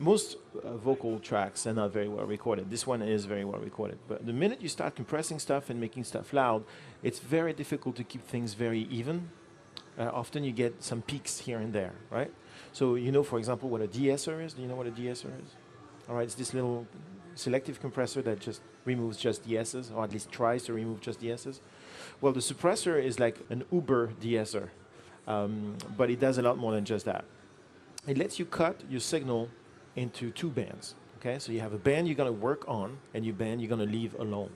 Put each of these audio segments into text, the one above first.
most vocal tracks are not very well recorded. This one is very well recorded. But the minute you start compressing stuff and making stuff loud, it's very difficult to keep things very even. Often you get some peaks here and there, right? So you know, for example, what a de-esser is? Do you know what a de-esser is? All right, it's this little selective compressor that just removes just the S's, or at least tries to remove just the S's. Well, the suppressor is like an Uber de-esser, but it does a lot more than just that. It lets you cut your signal into two bands. Okay, so you have a band you're going to work on, and your band you're going to leave alone.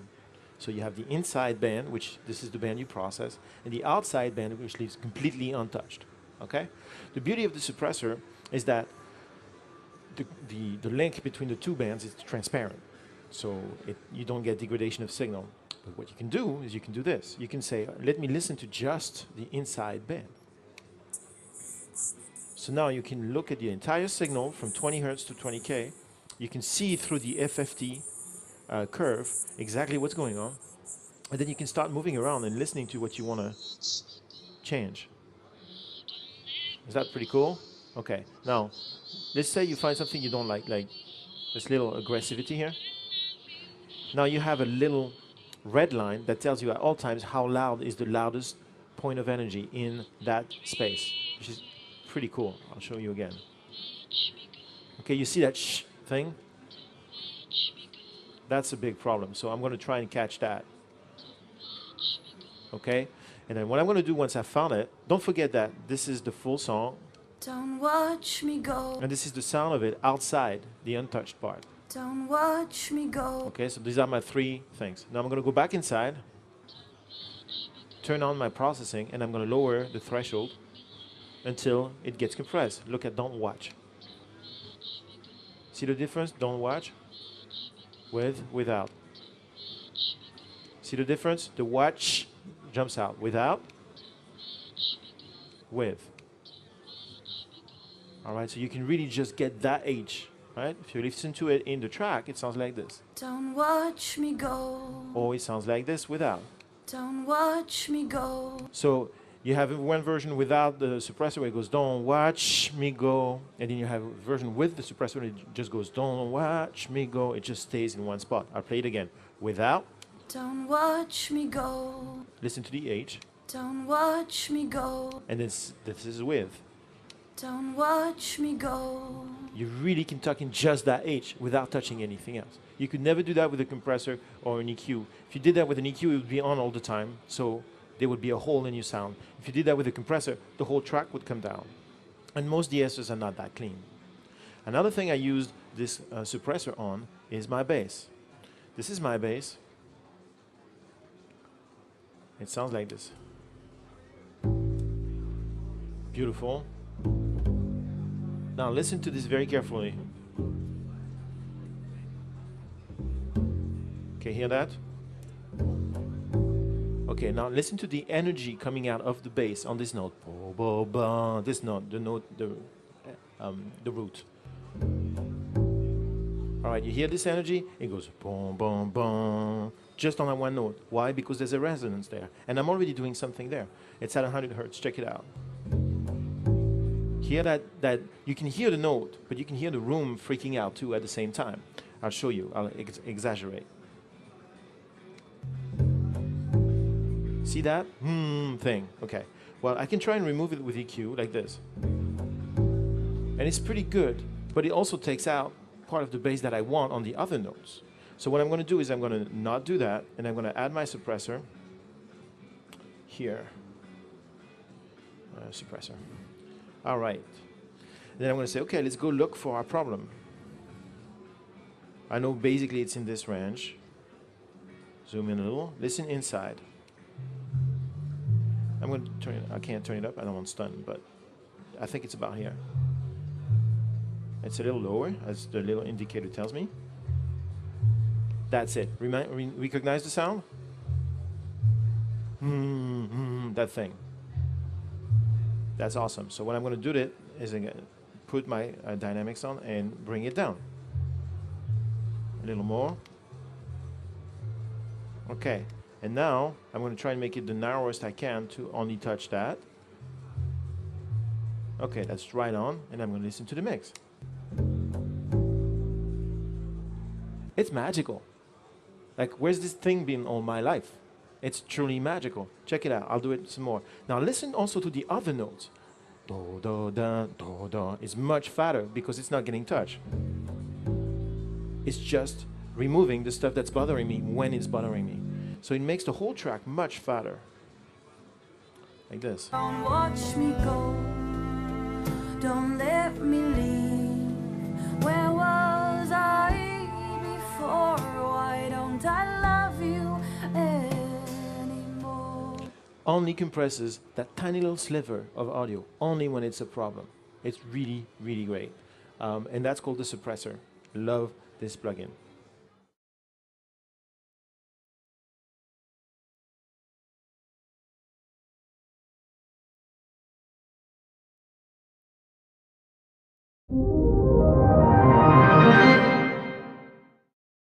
So you have the inside band, which this is the band you process, and the outside band, which leaves completely untouched. Okay, the beauty of the suppressor is that the link between the two bands is transparent, so you don't get degradation of signal. But what you can do is you can do this. You can say, let me listen to just the inside band. So now you can look at the entire signal from 20 Hertz to 20K. You can see through the FFT curve exactly what's going on. And then you can start moving around and listening to what you want to change. Is that pretty cool? Okay. Now, let's say you find something you don't like this little aggressivity here. Now you have a little red line that tells you at all times how loud is the loudest point of energy in that space, which is pretty cool. I'll show you again. Okay, you see that shh thing? That's a big problem. So I'm going to try and catch that. Okay, and then what I'm going to do once I've found it, don't forget that this is the full song. Don't watch me go. And this is the sound of it outside the untouched part. Don't watch me go. Okay, so these are my three things. Now I'm going to go back inside, turn on my processing, and I'm going to lower the threshold until it gets compressed. Look at don't watch. See the difference? Don't watch with, without. See the difference? The watch jumps out. Without, with. All right, so you can really just get that H, right? If you listen to it in the track, it sounds like this. Don't watch me go. Or it sounds like this without. Don't watch me go. So you have one version without the suppressor where it goes, don't watch me go. And then you have a version with the suppressor where it just goes, don't watch me go. It just stays in one spot. I'll play it again. Without. Don't watch me go. Listen to the H. Don't watch me go. And this is with. Don't watch me go. You really can tuck in just that H without touching anything else. You could never do that with a compressor or an EQ. If you did that with an EQ, it would be on all the time, so there would be a hole in your sound. If you did that with a compressor, the whole track would come down. And most de-essers are not that clean. Another thing I used this suppressor on is my bass. This is my bass. It sounds like this. Beautiful. Now listen to this very carefully. Okay, hear that? Okay, now listen to the energy coming out of the bass on this note. This note, the note, the root. All right, you hear this energy? It goes boom, boom, boom, just on that one note. Why? Because there's a resonance there, and I'm already doing something there. It's at 100 hertz. Check it out. Hear that you can hear the note, but you can hear the room freaking out too at the same time. I'll show you. I'll exaggerate. See that? Thing. Okay. Well, I can try and remove it with EQ like this. And it's pretty good, but it also takes out part of the bass that I want on the other notes. So what I'm going to do is I'm going to not do that, and I'm going to add my suppressor here. Suppressor. All right. Then I'm going to say, okay, let's go look for our problem. I know basically it's in this range. Zoom in a little. Listen inside. I'm going to turn it. I can't turn it up. I don't want stun, but I think it's about here. It's a little lower, as the little indicator tells me. That's it. Recognize the sound? That thing. That's awesome. So what I'm going to do is I'm going to put my dynamics on and bring it down. A little more. Okay. And now I'm going to try and make it the narrowest I can to only touch that. Okay, that's right on. And I'm going to listen to the mix. It's magical. Like, where's this thing been all my life? It's truly magical. Check it out. I'll do it some more. Now listen also to the other notes. Do, do, da, do, da. It's much fatter because it's not getting touched. It's just removing the stuff that's bothering me when it's bothering me. So it makes the whole track much fatter. Like this. Don't watch me go. Don't let me leave. Where was I before? Why don't I love you anymore? Only compresses that tiny little sliver of audio, only when it's a problem. It's really, really great. And that's called the SuprEsser. Love this plugin. Thank you.